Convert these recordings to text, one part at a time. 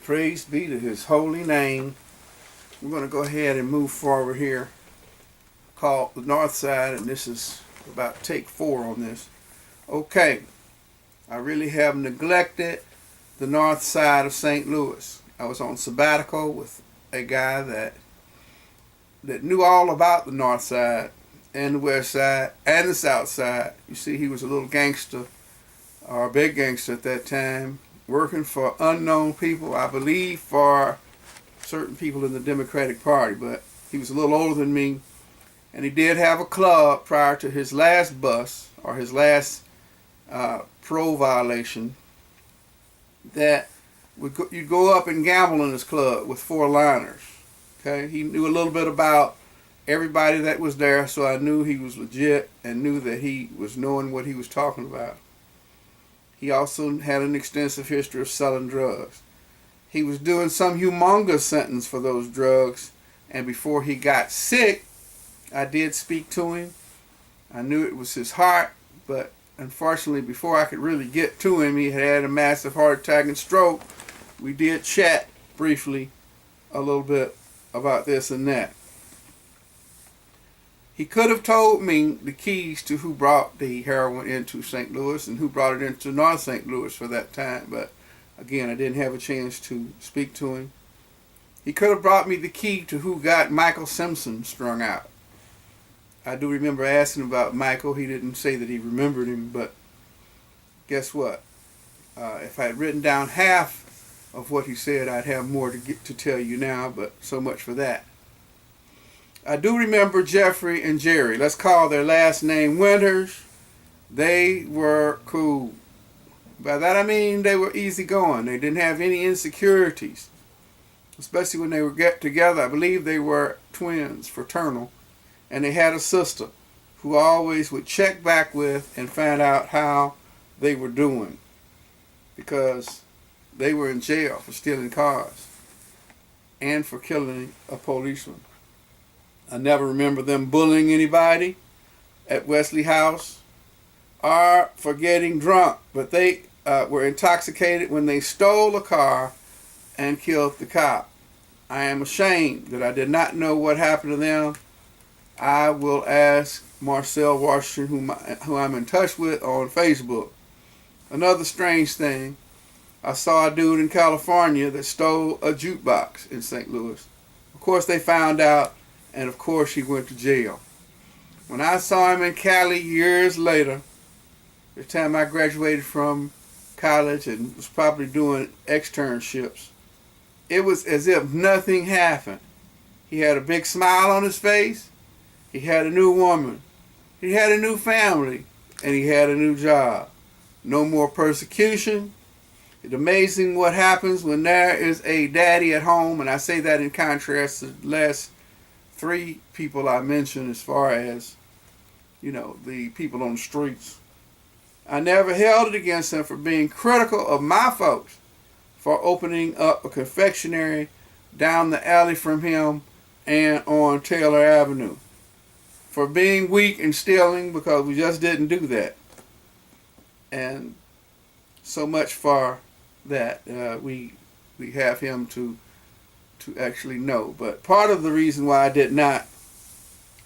Praise be to his holy name. We're going to go ahead and move forward here. Called the Northside, and this is about take 4 on this. Okay, I really have neglected the north side of St. Louis. I was on sabbatical with a guy that knew all about the north side and the west side and the south side. You see, he was a little gangster, or a big gangster at that time, working for unknown people, I believe for certain people in the Democratic Party, but he was a little older than me, and he did have a club prior to his last bust, or his last parole violation, that you'd go up and gamble in his club with 4-liners. Okay, he knew a little bit about everybody that was there, so I knew he was legit and knew that he was knowing what he was talking about. He also had an extensive history of selling drugs. He was doing some humongous sentence for those drugs, and before he got sick, I did speak to him. I knew it was his heart, but unfortunately, before I could really get to him, he had a massive heart attack and stroke. We did chat briefly a little bit about this and that. He could have told me the keys to who brought the heroin into St. Louis and who brought it into North St. Louis for that time, but again, I didn't have a chance to speak to him. He could have brought me the key to who got Michael Simpson strung out. I do remember asking about Michael. He didn't say that he remembered him, but guess what? If I had written down half of what he said, I'd have more to tell you now, but so much for that. I do remember Jeffrey and Jerry. Let's call their last name Winters. They were cool. By that I mean they were easygoing. They didn't have any insecurities, especially when they were get together. I believe they were twins, fraternal, and they had a sister who always would check back with and find out how they were doing, because they were in jail for stealing cars and for killing a policeman. I never remember them bullying anybody at Wesley House or for getting drunk, but they were intoxicated when they stole a car and killed the cop. I am ashamed that I did not know what happened to them. I will ask Marcel Washington, who I'm in touch with on Facebook. Another strange thing, I saw a dude in California that stole a jukebox in St. Louis. Of course, they found out, and of course, he went to jail. When I saw him in Cali years later, the time I graduated from college and was probably doing externships, it was as if nothing happened. He had a big smile on his face. He had a new woman. He had a new family. And he had a new job. No more persecution. It's amazing what happens when there is a daddy at home, and I say that in contrast to the last 3 people I mentioned as far as, the people on the streets. I never held it against him for being critical of my folks for opening up a confectionery down the alley from him and on Taylor Avenue. For being weak and stealing, because we just didn't do that. And so much for that. We have him to actually know. But part of the reason why I did not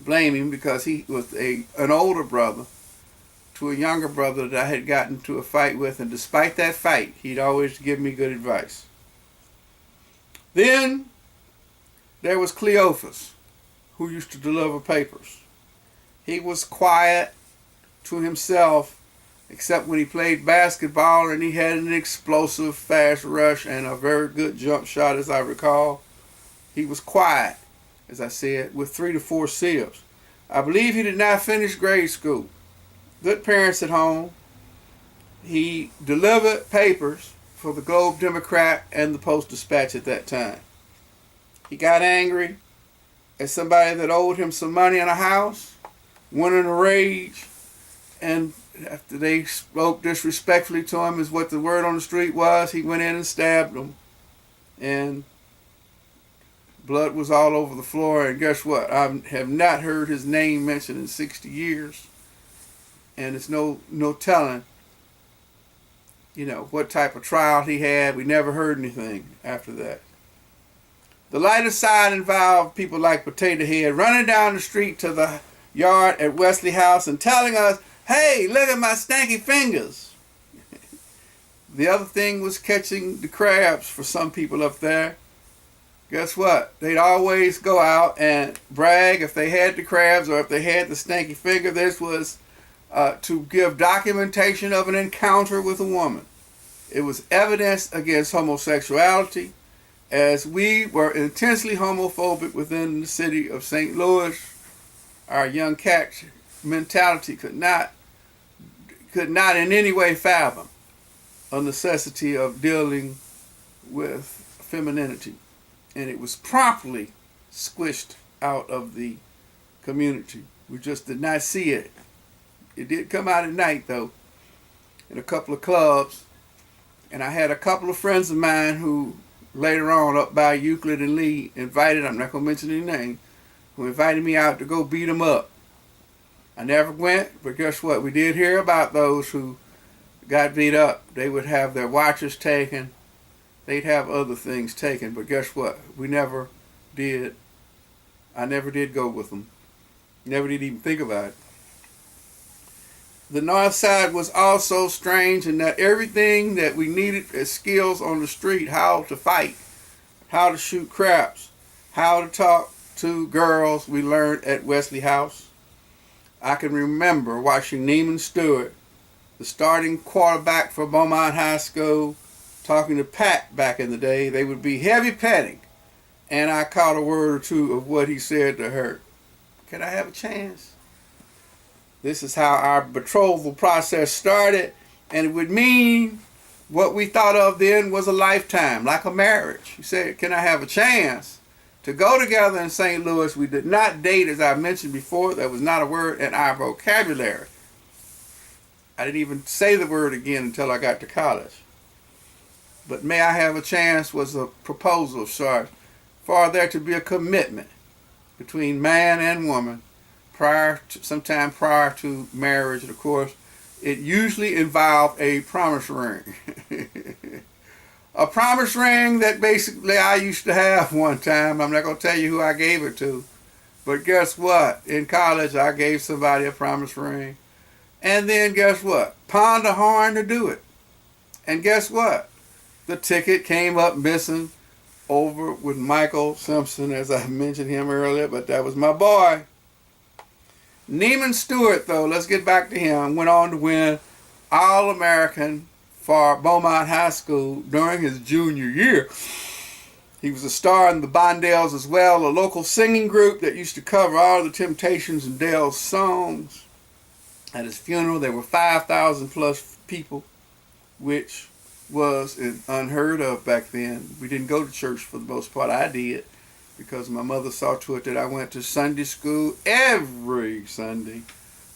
blame him, because he was an older brother to a younger brother that I had gotten into a fight with, and despite that fight, he'd always give me good advice. Then there was Cleophas, who used to deliver papers. He was quiet to himself, except when he played basketball, and he had an explosive fast rush and a very good jump shot, as I recall. He was quiet, as I said, with 3 to 4 sibs. I believe he did not finish grade school. Good parents at home. He delivered papers for the Globe Democrat and the Post-Dispatch at that time. He got angry at somebody that owed him some money in a house, went in a rage, and after they spoke disrespectfully to him, is what the word on the street was, he went in and stabbed them. And blood was all over the floor, and guess what? I have not heard his name mentioned in 60 years. And it's no telling, what type of trial he had. We never heard anything after that. The lighter side involved people like Potato Head running down the street to the yard at Wesley House and telling us, "Hey, look at my stanky fingers." The other thing was catching the crabs for some people up there. Guess what? They'd always go out and brag if they had the crabs or if they had the stanky finger. This was to give documentation of an encounter with a woman. It was evidence against homosexuality, as we were intensely homophobic within the city of St. Louis. Our young cat mentality could not in any way fathom a necessity of dealing with femininity. And it was promptly squished out of the community. We just did not see it. It did come out at night, though, in a couple of clubs. And I had a couple of friends of mine who later on up by Euclid and Lee invited, I'm not going to mention any name, who invited me out to go beat them up. I never went, but guess what? We did hear about those who got beat up. They would have their watches taken. They'd have other things taken, but guess what? We never did. I never did go with them. Never did even think about it. The North Side was also strange in that everything that we needed as skills on the street, how to fight, how to shoot craps, how to talk to girls, we learned at Wesley House. I can remember watching Neiman Stewart, the starting quarterback for Beaumont High School, talking to Pat back in the day. They would be heavy petting, and I caught a word or two of what he said to her. Can I have a chance? This is how our betrothal process started, and it would mean what we thought of then was a lifetime, like a marriage. He said, can I have a chance to go together in St. Louis? We did not date, as I mentioned before. That was not a word in our vocabulary. I didn't even say the word again until I got to college. But may I have a chance was a proposal of sorts for there to be a commitment between man and woman sometime prior to marriage. And of course, it usually involved a promise ring. A promise ring that basically I used to have one time. I'm not going to tell you who I gave it to. But guess what? In college, I gave somebody a promise ring. And then guess what? Pawned a horn to do it. And guess what? The ticket came up missing over with Michael Simpson, as I mentioned him earlier, but that was my boy. Neiman Stewart, though, let's get back to him, went on to win All-American for Beaumont High School during his junior year. He was a star in the Bondells as well, a local singing group that used to cover all the Temptations and Dell's songs. At his funeral, there were 5,000 plus people, which was unheard of back then. We didn't go to church for the most part. I did, because my mother saw to it that I went to Sunday school every Sunday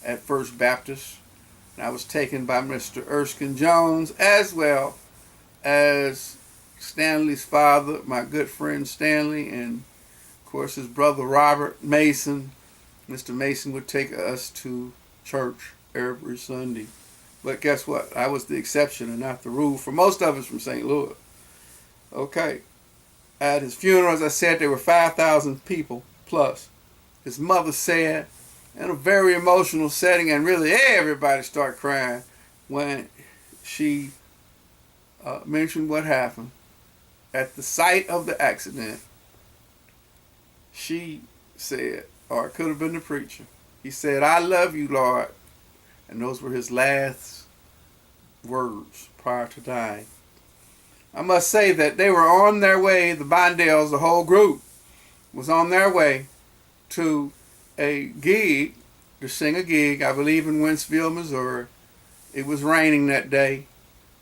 at First Baptist. And I was taken by Mr. Erskine Jones, as well as Stanley's father, my good friend Stanley, and of course his brother Robert Mason. Mr. Mason would take us to church every Sunday. But guess what? I was the exception and not the rule for most of us from St. Louis. Okay. At his funeral, as I said, there were 5,000 people plus. His mother said, in a very emotional setting, and really everybody started crying when she mentioned what happened. At the site of the accident, she said, or it could have been the preacher, he said, "I love you, Lord." And those were his last words prior to dying. I must say that they were on their way, the Bondells, the whole group, was on their way to a gig, to sing a gig, I believe in Wentzville, Missouri. It was raining that day.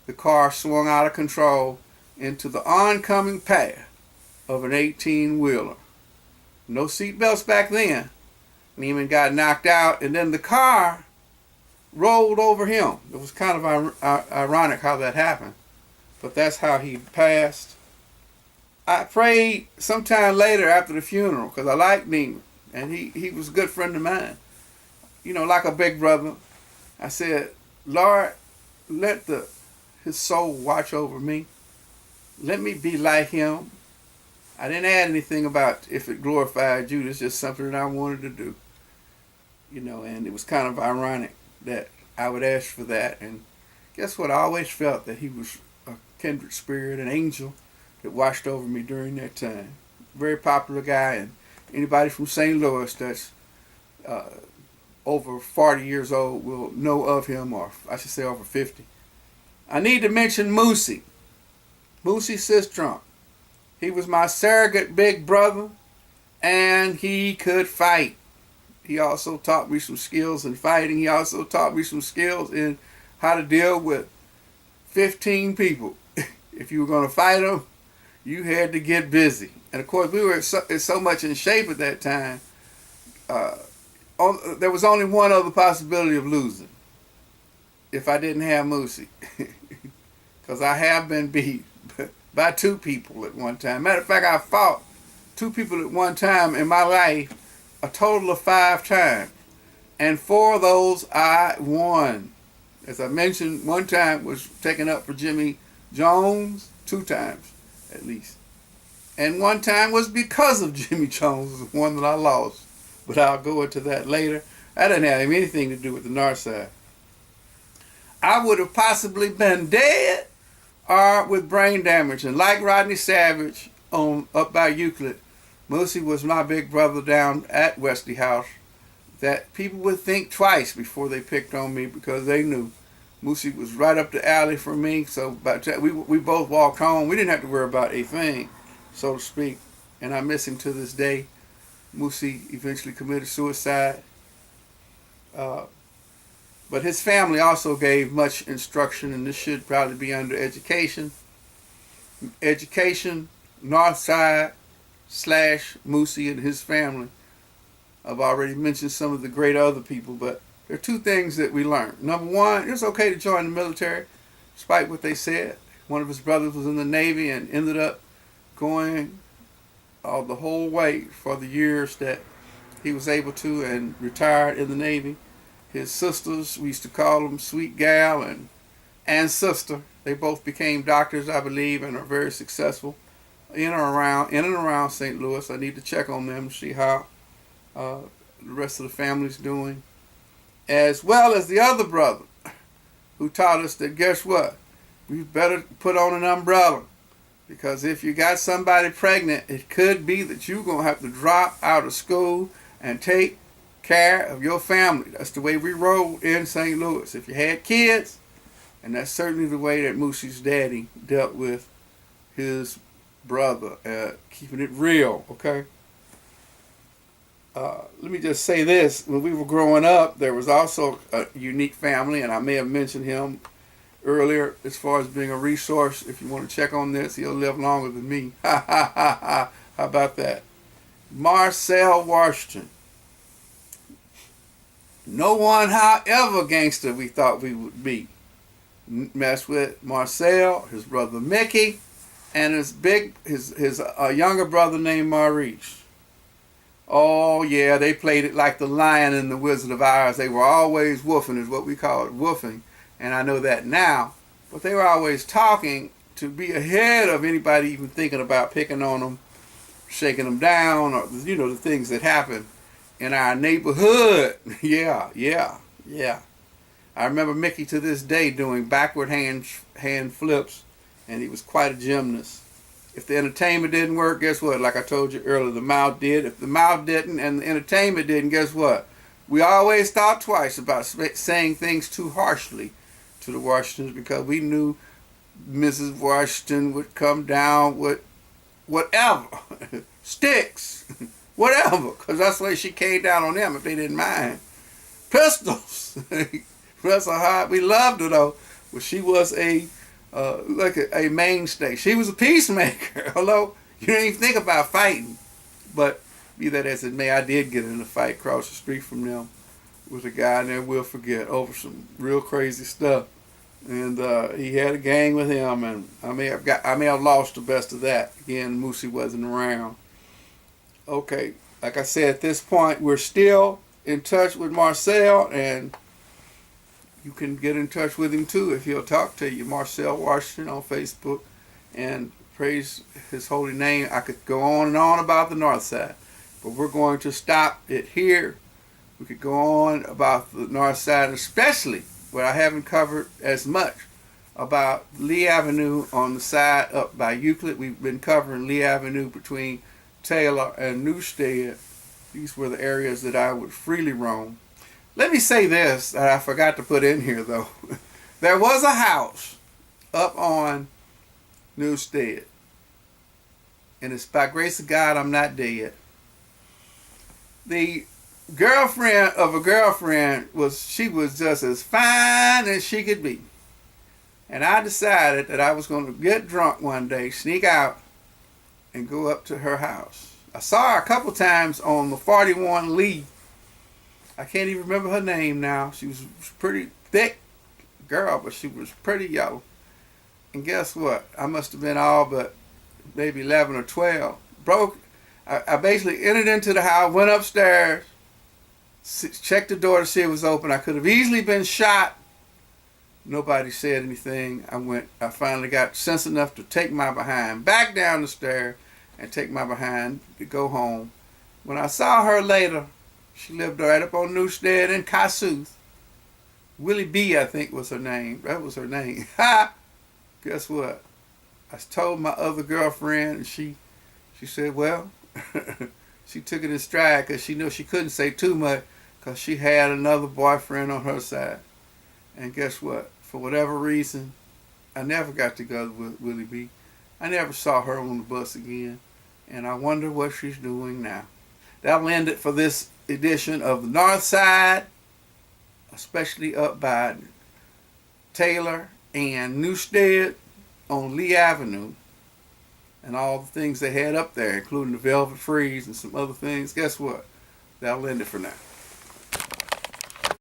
The car swung out of control into the oncoming path of an 18-wheeler. No seatbelts back then. Neiman got knocked out, and then the car rolled over him. It was kind of ironic how that happened, but that's how he passed. I prayed sometime later after the funeral, because I liked Neiman, and he was a good friend of mine. You know, like a big brother. I said, "Lord, let the his soul watch over me. Let me be like him. I didn't add anything about if it glorified you. It's just something that I wanted to do. And it was kind of ironic that I would ask for that. And guess what? I always felt that he was a kindred spirit, an angel that watched over me during that time. Very popular guy, and anybody from St. Louis that's over 40 years old will know of him, or I should say over 50. I need to mention Moosey Sistrunk. He was my surrogate big brother, and he could fight. He also taught me some skills in fighting. He also taught me some skills in how to deal with 15 people. If you were going to fight them, you had to get busy. And of course, we were so much in shape at that time. There was only one other possibility of losing. If I didn't have Moosey. Because I have been beat by 2 people at one time. Matter of fact, I fought 2 people at one time in my life, a total of 5 times. And 4 of those I won. As I mentioned, one time was taken up for Jimmy Jones, 2 times at least. And one time was because of Jimmy Jones, the one that I lost. But I'll go into that later. That didn't have anything to do with the Northside. I would have possibly been dead or with brain damage. And like Rodney Savage up by Euclid, Moosey was my big brother down at Wesley House, that people would think twice before they picked on me because they knew Moosey was right up the alley for me. So by the time we both walked home, we didn't have to worry about a thing, so to speak. And I miss him to this day. Moosey eventually committed suicide. But his family also gave much instruction, and this should probably be under education. Education, Northside / Moosey and his family. I've already mentioned some of the great other people, but there are 2 things that we learned. Number 1, it's okay to join the military, despite what they said. One of his brothers was in the Navy and ended up going the whole way for the years that he was able to, and retired in the Navy. His sisters, we used to call them Sweet Gal and Sister. They both became doctors, I believe, and are very successful in and around St. Louis. I need to check on them to see how the rest of the family's doing. As well as the other brother who taught us that, guess what? We better put on an umbrella. Because if you got somebody pregnant, it could be that you're going to have to drop out of school and take care of your family. That's the way we rolled in St. Louis. If you had kids, and that's certainly the way that Moosey's daddy dealt with his brother, keeping it real, okay? Let me just say this. When we were growing up, there was also a unique family, and I may have mentioned him earlier as far as being a resource. If you want to check on this, he'll live longer than me. How about that? Marcel Washington. No one, however gangster we thought we would be, mess with Marcel, his brother Mickey, and his younger brother named Maurice. Oh yeah, they played it like the Lion in the Wizard of Oz. They were always woofing, is what we call it, woofing. And I know that now, but they were always talking to be ahead of anybody even thinking about picking on them, shaking them down, or the things that happen in our neighborhood. Yeah. I remember Mickey to this day doing backward hand flips, and he was quite a gymnast. If the entertainment didn't work, guess what? Like I told you earlier, the mouth did. If the mouth didn't and the entertainment didn't, guess what? We always thought twice about saying things too harshly to the Washingtons, because we knew Mrs. Washington would come down with whatever, sticks, whatever, because that's the way she came down on them if they didn't mind. Pistols. Bless her heart. We loved her though, but she was a mainstay. She was a peacemaker. Hello, you didn't even think about fighting, but be that as it may, I did get in a fight across the street from them with a guy there we'll forget over some real crazy stuff, and he had a gang with him, and I may have lost the best of that. Again, Moosey wasn't around. Okay, like I said, at this point we're still in touch with Marcel, and You can get in touch with him too if he'll talk to you. Marcel Washington on Facebook, and praise his holy name. I could go on and on about the North Side, but we're going to stop it here. We could go on about the North Side, especially what I haven't covered as much about Lee Avenue on the side up by Euclid. We've been covering Lee Avenue between Taylor and Newstead. These were the areas that I would freely roam. Let me say this that I forgot to put in here though. There was a house up on Newstead, and it's by grace of God I'm not dead. The girlfriend of a girlfriend was just as fine as she could be. And I decided that I was going to get drunk one day, sneak out, and go up to her house. I saw her a couple times on the 41 Lee. I can't even remember her name now. She was a pretty thick girl, but she was pretty yellow. And guess what? I must have been all but maybe 11 or 12. I basically entered into the house, went upstairs, checked the door to see if it was open. I could have easily been shot. Nobody said anything. I finally got sense enough to take my behind back down the stairs and take my behind to go home. When I saw her later, she lived right up on Newstead in Kossuth. Willie B, I think was her name. That was her name. Ha! Guess what? I told my other girlfriend, and she said, well, she took it in stride because she knew she couldn't say too much because she had another boyfriend on her side. And guess what? For whatever reason, I never got together with Willie B. I never saw her on the bus again. And I wonder what she's doing now. That'll end it for this edition of the North Side, especially up by Taylor and Newstead on Lee Avenue. And all the things they had up there, including the Velvet Freeze and some other things. Guess what? That'll end it for now.